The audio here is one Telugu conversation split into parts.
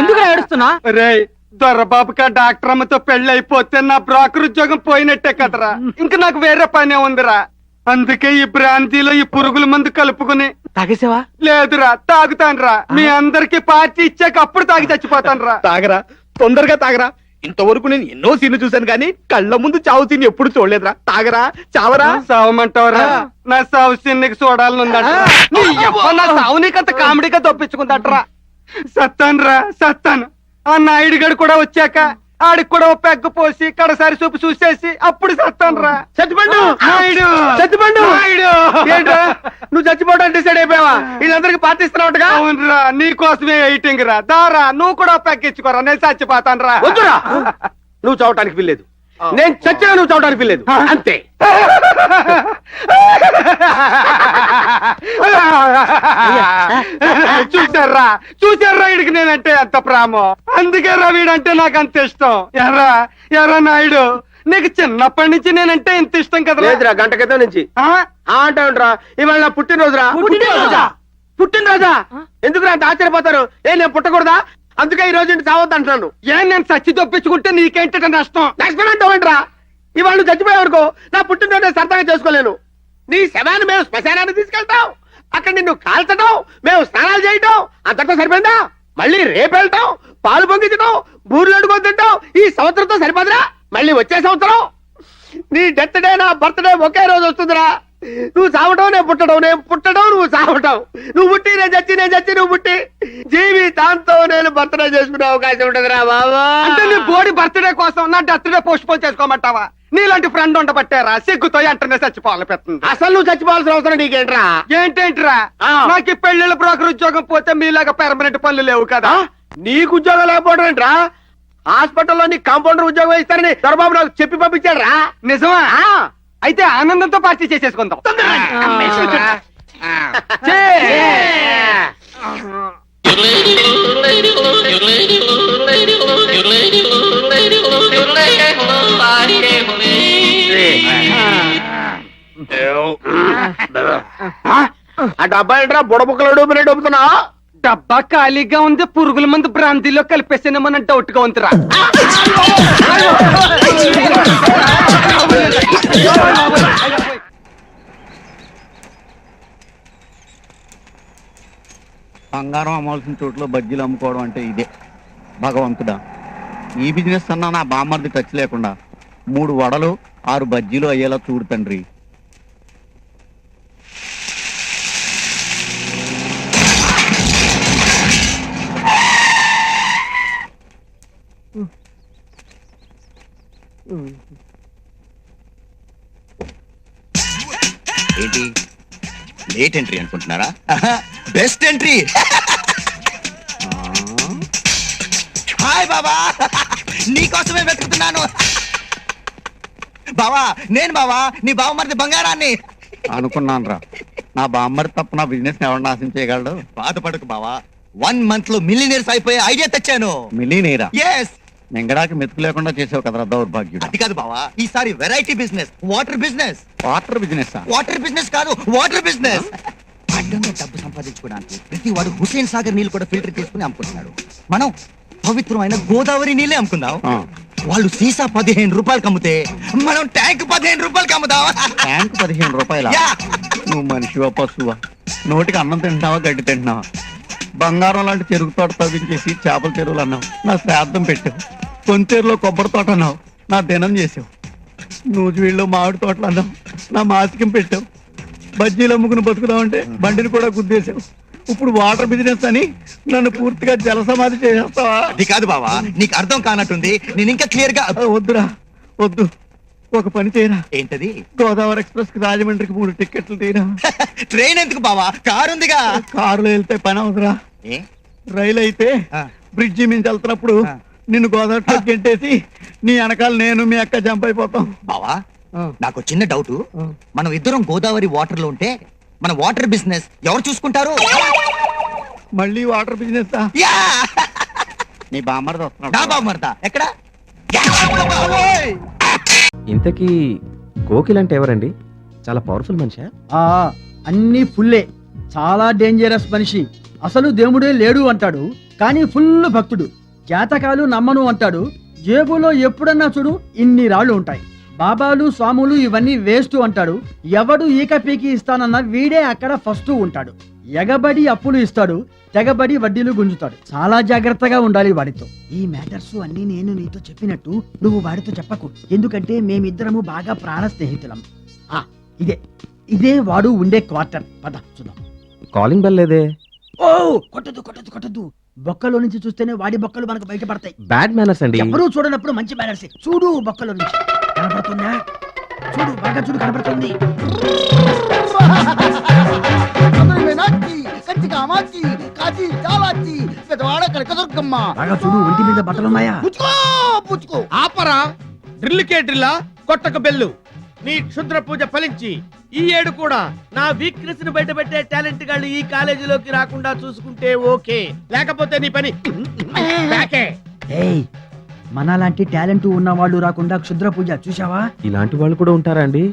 ఎందుకు ఏడుస్తున్నా? రే దొరబాబుకా డాక్టర్ అమ్మతో పెళ్లి అయిపోతే నా బ్రోకర్ ఉద్యోగం పోయినట్టే కదరా. ఇంక నాకు వేరే పనే ఉందిరా. అందుకే ఈ బ్రాంతిలో ఈ పురుగుల మందు కలుపుకుని తాగేసావా? లేదురా తాగుతానురా. మీ అందరికి పార్టీ ఇచ్చాక అప్పుడు తాగి చచ్చిపోతానురా. తాగరా, తొందరగా తాగరా. ఇంతవరకు నేను ఎన్నో సీన్లు చూశాను కానీ కళ్ళ ముందు చావు సీన్ ఎప్పుడు చూడలేదురా. తాగరా, చావరా. సావమంటావరా? నా సావు సీన్నికి చూడాలని ఉందట. నా సావు నీకంత కామెడీగా తప్పించుకుందట్రా. సత్తానురా సత్తాను. ఆ నాయుడు గడు కూడా వచ్చాక ఆడికి కూడా ఓ పెగ్గు పోసి కడసారి చూపు చూసేసి అప్పుడు సత్తానురా. చచ్చిపండు నాయుడు చచ్చిపండు. నాయుడు ఏంట్రా నువ్వు చచ్చిపోవడం డిసైడ్ అయిపోయావా? వీళ్ళందరికి పాటిస్తున్నావుగా. అవునరా నీకోసమే వెయిటింగ్ రా. దారా నువ్వు కూడా పెగ్గించుకోరా, నేను చచ్చిపోతాను రా. వద్దురా, నువ్వు చావటానికి వీల్లేదు. నేను చచ్చినా నువ్వు చావటానికి వీల్లేదు. అంతే. చూసారా వీడికి నేనంటే ఎంత ప్రేమో. అందుకే రా వీడంటే నాకు అంత ఇష్టం. ఎర్రా ఎర్రా నాయుడు, నీకు చిన్నప్పటి నుంచి నేనంటే ఇంత ఇష్టం కదా. లేదురా, గంట క్రితం నుంచి అంటావుంట్రా. ఇవాళ నా పుట్టినరోజురా. పుట్టినరోజా? ఎందుకురా అంత ఆశ్చర్యపోతారు? నేను పుట్టకూడదా? అందుకే ఈ రోజు ఇంటి చావద్దు అంటున్నాను. నేను చచ్చి తప్పించుకుంటే నీకేంట నష్టం? నష్టం అంటావేంట్రా? ఇవాళ నువ్వు చచ్చిపోయావనుకో నా పుట్టినరోజు సరదాగా చేసుకోలేను. నీ శవాన్ని మేము శ్మశానాన్ని తీసుకెళ్తాం, అక్కడ నిన్ను కాల్చడం, మేము స్నానాలు చేయటం అంతటితో సరిపోయిందా? మళ్ళీ రేపు వెళ్తాం, పాలు పొంగించడం, బూర్లు అడుగుని తింటాం. ఈ సంవత్సరంతో సరిపోదురా? మళ్ళీ వచ్చే సంవత్సరం నీ డెత్ డే నా బర్త్డే ఒకే రోజు వస్తుందిరా. నువ్వు చావటం నేను పుట్టడం, నేను పుట్టడం నువ్వు చావటం. నువ్వు పుట్టి నేను చచ్చి, నేను చచ్చి నువ్వు పుట్టి జీవితాంతో నేను బర్త్డే చేసుకునే అవకాశం ఉంటదిరా బాబా. అంటే నీ బోడి బర్త్డే కోసం నా డెత్ డే పోస్ట్ పోన్ చేసుకోమంటావా? నీలాంటి ఫ్రెండ్ ఉండబట్టారా సిగ్గుతో వెంటనే చచ్చిపోవాలి పెడుతుంది. అసలు నువ్వు చచ్చిపోవాల్సిన అవసరం నీకేంట్రా? ఏంటేంట్రా? నాకు పెళ్లిళ్ళ బ్రోకర్ ఉద్యోగం పోతే మీలాగా పెర్మనెంట్ పనులు లేవు కదా. నీకు ఉద్యోగం లేకపోవడం ఏంట్రా? హాస్పిటల్లో నీ కాంపౌండర్ ఉద్యోగం ఇస్తారని దొరబాబు నాకు చెప్పి పంపించాడు రా. నిజమా? అయితే ఆనందంతో పార్టీ చేసేసుకుందాం. ఆ డబ్బా ఏంట్రా బుడబుక్కలు డబ్బునే డబ్బుతున్నా? డబ్బా ఖాళీగా ఉంది, పురుగుల మందు బ్రాంతిలో కలిపేసానేమన్న డౌట్ గా ఉందిరా. బంగారం అమ్మాల్సిన చోట్ల బజ్జీలు అమ్ముకోవడం అంటే ఇదే. భగవంతుడా, ఈ బిజినెస్ అన్నా నా బామ్మర్ది టచ్ లేకుండా 3 వడలు 6 బజ్జీలు అయ్యేలా చూడు తండ్రి. ఏంటి లేట్ ఎంట్రీ అనుకుంటున్నారా? Best entry. హాయ్ బాబా, నీకోసమే వెతుకుతున్నాను. బావా నేను బావా, నీ బావమరిది బంగారాన్ని. అనుకున్నాను రా, నా బామ్మర్ది తప్ప నా బిజినెస్ ఎవరు నాశనం చేయగలడు? బాధపడకు బావా, 1 month లో మిలియనీర్స్ అయిపోయే ఐడియా తెచ్చాను. మిలియనీరా? ఎస్. మింగడానికి మెతుకు లేకుండా చేసావు కదరా దౌర్భాగ్యుడు. అది కాదు బావా, ఈసారి variety business, water business. Water business? Water business కాదు, వాటర్ బిజినెస్. అడ్డంగా డబ్బు సంపాదించుకోవడానికి ప్రతి వాడు హుసేన్ సాగర్ నీళ్ళు కూడా ఫిల్టర్ చేసుకుని అమ్ముకుంటున్నాడు. మనం పవిత్రమైన గోదావరి నీళ్ళే అమ్ముకుందాం. వాళ్ళు సీసా 15 రూపాయలకి అమ్ముతే మనం ట్యాంక్ 15 రూపాయలకి అమ్ముదాం. ట్యాంక్ 15 రూపాయల? నువ్వు మనిషివా పశువా? నోటికి అన్నం తింటున్నావా గడ్డి తింటున్నావా? బంగారం లాంటి చెరుకు తోట తవ్వించేసి చేపల చెరువులు అన్నావు, నా శ్రాద్ధం పెట్టావు. కొంతేరులో కొబ్బరి తోట అన్నావు, నా దినం చేసావు. నూజివీడులో మామిడి తోటలు అన్నావు, నా మాసికం పెట్టావు. బజ్జీలు అమ్ముకుని బతుకుదామంటే బండిని కూడా గుద్దేశావు. ఇప్పుడు వాటర్ బిజినెస్ అని నన్ను పూర్తిగా జలసమాధి చేసేస్తావా? అది కాదు బావా, నీకు అర్థం కానట్టుంది. నేను ఇంకా క్లియర్ గా. వద్దురా వద్దు, ఒక పని చేయరా. ఏంటది? గోదావరి ఎక్స్ప్రెస్ కి రాజమండ్రికి 3 టికెట్లు తీరా. ట్రైన్ ఎందుకు బావా, కారు ఉందిగా. కారులో వెళ్తే పని అవుతురా. రైలు అయితే బ్రిడ్జి మించి వెళ్తున్నప్పుడు నిన్ను గోదావరిలో గెంటేసి నీ వెనకాల నేను మీ అక్క జంప్ అయిపోతాం. బావా నాకు చిన్న డౌట్, మనం ఇద్దరం గోదావరి వాటర్ లో ఉంటే మన వాటర్ బిజినెస్ ఎవరు చూసుకుంటారు? మళ్ళీ వాటర్ బిజినెస్? నీ బామ్మర్ది వస్తున్నాడు. నా బామ్మర్దా ఎక్కడ? ఇంతకీ కోకిల్ అంటే ఎవరండి? చాలా పవర్ఫుల్ మనిషా? అన్ని ఫుల్లే, చాలా డేంజరస్ మనిషి. అసలు దేవుడే లేడు అంటాడు, కానీ ఫుల్ భక్తుడు. జాతకాలు నమ్మను అంటాడు, జేబులో ఎప్పుడన్నా చూడు ఇన్ని రాళ్ళు ఉంటాయి. బాబాలు స్వాములు ఇవన్నీ వేస్ట్ అంటాడు, ఎవడు ఈక పీకి ఇస్తానన్న వీడే అక్కడ ఫస్ట్ ఉంటాడు. ఎగబడి అప్పులు ఇస్తాడు, తెగబడి వడ్డీలు గుంజుతాడు. చాలా జాగ్రత్తగా ఉండాలి వాడితో. ఈ మ్యాటర్స్ అన్ని నేను నీతో చెప్పినట్టు నువ్వు వాడితో చెప్పకు, ఎందుకంటే మేమిద్దరము బాగా ప్రాణ స్నేహితులం. ఇదే వాడు ఉండే క్వార్టర్. పద చూద్దాం. కాలింగ్ బెల్ లేదే. ఓ కొట్టదు కొట్టదు కొట్టదు, బొక్కలో నుంచి చూస్తేనే వాడి బొక్కలు మనకు బయటపడతాయి. బ్యాడ్ మేనర్స్ అండి. ఎవరూ చూడనప్పుడు మంచి బ్యాలెన్స్. చూడు బొక్కలో నుంచి కనబడుతుందా? చూడు బాగా చూడు, కనబడుతుంది. బాగా చూడు, ఒంటి మీద బట్టలున్నాయా? ఆపరా, డ్రిల్కే డ్రిల్లా, కొట్టక బెల్లు. నీ క్షుద్ర పూజ ఫలించి ఈ ఏడు కూడా నా వీక్నెస్ ని బయటపెట్టే టాలెంట్ గాళ్ళు ఈ కాలేజీలోకి రాకుండా చూసుకుంటే ఓకే, లేకపోతే నీ పని బ్యాకే. ఏయ్, మనలాంటి టాలెంట్ ఉన్న వాళ్ళు రాకుండా క్షుద్ర పూజ చూసావా? ఇలాంటి వాళ్ళు కూడా ఉంటారా అండి?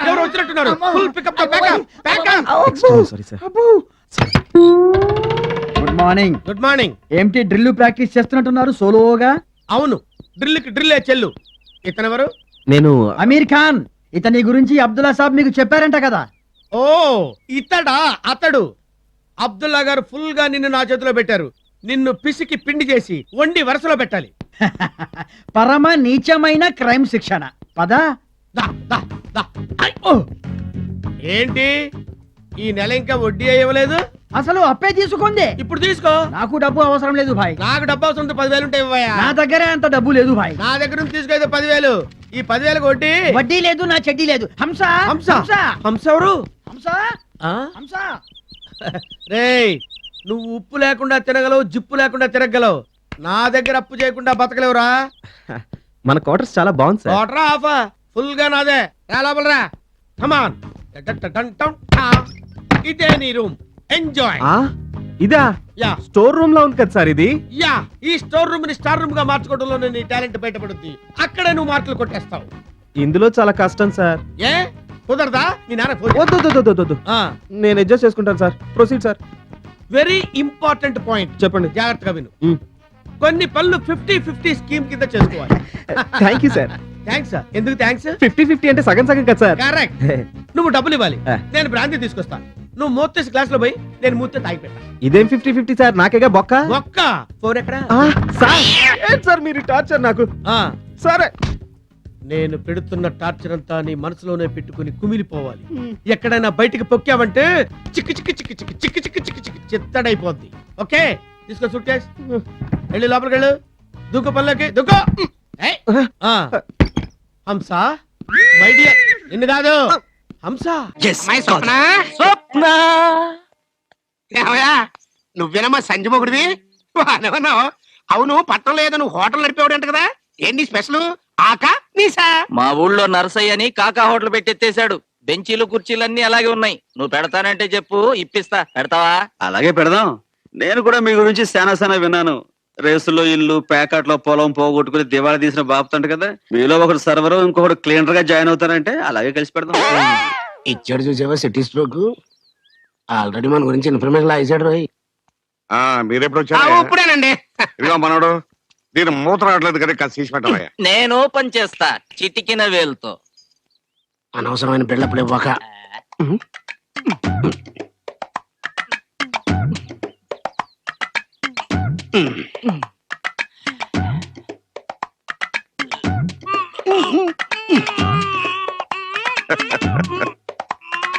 ఎవరు వచ్చినట్టున్నారు? ఫుల్ పికప్ తో backup backup. Sorry sir. Good morning. Good morning. ఏంటి డ్రిల్ ప్రాక్టీస్ చేస్తున్నట్టున్నారు సోలోగా? అవును, డ్రిల్ కి డ్రిల్లే చెల్లు. ఇతనెవరు? నేను అమీర్ ఖాన్. ఇతని గురించి అబ్దుల్లా సాబ్ మీకు చెప్పారంట కదా? ఓ ఇతడా? అతడు అబ్దుల్లా గారు ఫుల్ గా నిన్ను నా చేతిలో పెట్టారు. నిన్ను పిసికి పిండి చేసి వండి వరుసలో పెట్టాలి. పరమ నీచమైన క్రైమ్ శిక్షణ. పదా దా, దా, దా. ఐ, ఓ. ఏంటి ఈ నెల ఇంకా వడ్డీ అయ్యలేదు? అసలు అప్పే తీసుకుంది. ఇప్పుడు తీసుకో. నాకు డబ్బు అవసరం లేదు భాయ్. నాకు డబ్బు అవసరం ఉంటే 10,000 ఉంటాయి ఇవ్వయ్యా. నా దగ్గరే అంత డబ్బు లేదు భాయ్. నా దగ్గర నుంచి తీసుకో 10,000. ఈ 10,000 వడ్డీ. వడ్డీ లేదు, నా చెడ్డీ లేదు. హంస హంస హంస హంస ఎవరు? హంస ఆ? హంస. రేయ్, నువ్వు ఉప్పు లేకుండా తినగలవు, జిప్పు లేకుండా తిరగలవు. నా దగ్గర అప్పు చేయకుండా బతకలేవురా. మన క్వార్టర్స్ చాలా బాగుంది సార్. వాటరా ఆఫా? ఫుల్ గా నాదే. రా లోపలరా. కమాన్. ఇదే నీ రూమ్. ఎంజాయ్. ఆ, ఇదా? యా స్టోర్ రూమ్ లో ఉంది కదా సార్ ఇది. యా ఈ స్టోర్ రూమ్ ని స్టార్ రూమ్ గా మార్చుకోవడంలో నీ టాలెంట్ బయటపడుద్ది. అక్కడే నువ్వు మార్కులు కొట్టేస్తావు. ఇందులో చాలా కష్టం సార్. ఏ కుదరదా? మీ నాన్న ఫోన్ వద్దు వద్దు, వద్దు, వద్దు, వద్దు. నేను అడ్జస్ట్ చేసుకుంటాను sir. Proceed sir. Very important point. చెప్పండి. జాగ్రత్తగా విను. కొన్ని పనులు 50-50 స్కీమ్ కింద చేసుకోవాలి. Thank you sir. థ్యాంక్స్. ఎందుకు థ్యాంక్స్? 50-50 అంటే సగం సగం కదా సార్. కరెక్ట్. నువ్వు డబ్బులు ఇవ్వాలి, నేను బ్రాంతి తీసుకొస్తాను. నువ్వు మూతేసి గ్లాస్ లో పోయి నేను మూతే తాగి పెట్టా. ఇదేం 50-50 సార్? నాకేగా బొక్క. ఒక్క ఫోన్ ఎక్కడ? సార్ ఏంటి సార్ మీరు టార్చర్ నాకు? సరే, నేను పెడుతున్న టార్చర్ అంతా నీ మనసులోనే పెట్టుకుని కుమిలిపోవాలి. ఎక్కడైనా బయటికి పొక్కావంటే చిక్కి చిక్కి చిక్కి చిక్కి చిక్కి చిక్కి చిక్కి చిక్కి చిత్తడైపోద్ది. ఓకే, తీసుకో సూట్ కేస్. వెళ్ళి లోపలికి వెళ్ళు. దూకు పనులకి దూకో. హంస మై డియర్, నిన్ను కాదు హంస. నువ్వేనమ్మా సంజమొగుడివి? అవును, పట్టణంలో ఏదో నువ్వు హోటల్ నడిపేవాడంట కదా, ఏంటి స్పెషల్? ఆకా నీసా? మా ఊళ్ళో నర్సయ్య అని కాకా హోటల్ పెట్టెత్తేశాడు. బెంచీలు కుర్చీలన్నీ అలాగే ఉన్నాయి. నువ్వు పెడతానంటే చెప్పు, ఇప్పిస్తా. పెడతావా? అలాగే పెడదాం. నేను కూడా మీ గురించి శానా విన్నాను. రేసులో ఇల్లు, ప్యాకెట్లో పొలం పోగొట్టుకుని దివాళా తీసిన బాపుతంట కదా. మీలో ఒకడు సర్వర్, ఇంకొకటి క్లీనర్ గా జాయిన్ అవుతారంటే అలాగే కలిసి పెడదాం. ఇచ్చాడు చూసావా సిటీ స్ట్రోక్? ఆల్రెడీ మన గురించి ఇన్ఫర్మేషన్ ఇచ్చాడు రోయ్. మీరెప్పుడు వచ్చారు? ఇప్పుడేనండి. ఇదిగో మనోడు, దీని మూత రావట్లేదు కదా, కాస్త తీసి పెట్టవయ్యా. నేను ఓపెన్ చేస్తా చిటికిన వేలుతో. అనవసరమైన బిళ్ళప్పుడు ఇవ్వక.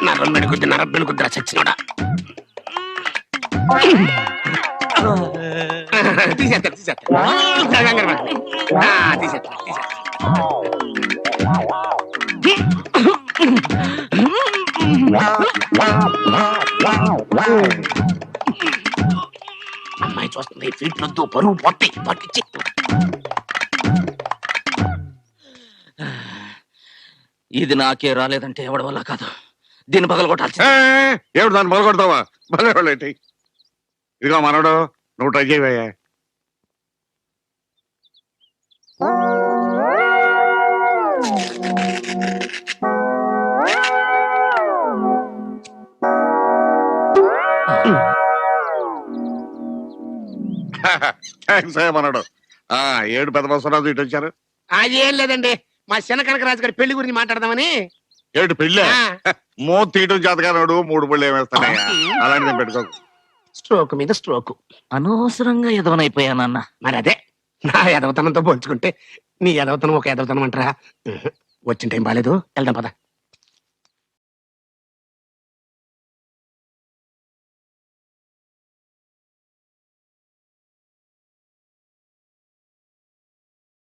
నరం మెడుకుద్ది చచ్చినోడా. తీసేస్తా. అమ్మాయి చూస్తుంది, ఫీట్ వద్దు, పరువు పొట్టి పట్టించి. ఇది నాకే రాలేదంటే ఎవడి వల్ల కాదు. దీన్ని పగలగొట్టాల్సి. ఏమిటి దాన్ని మొదలుకొడతావా? భలేవాళ్ళేంటి? ఇదిగో మనోడు, నువ్వు ట్రై చేయవయ్యా. థ్యాంక్స్ మనోడు. ఏడు పెద్ద బసవరాజు ఇటు వచ్చారు. అదేం లేదండి, మా చిన్న కనకరాజు గారి పెళ్లి గురించి మాట్లాడదామని. ఏడు పెళ్ళి ఆ. మో తీయటం చేతగానోడు 3 పళ్ళు ఏమేస్తానయ్యా, అలాంటిది పెట్టుకోకు. స్ట్రోక్ మీద స్ట్రోక్. అనవసరంగా ఎదవనైపోయానన్న. మరి అదే, నా ఎదవతనంతో పోల్చుకుంటే నీ ఎదవతనం ఒక ఎదవతనం అంటారా? వచ్చిన టైం బాలేదు, వెళ్దాం పద.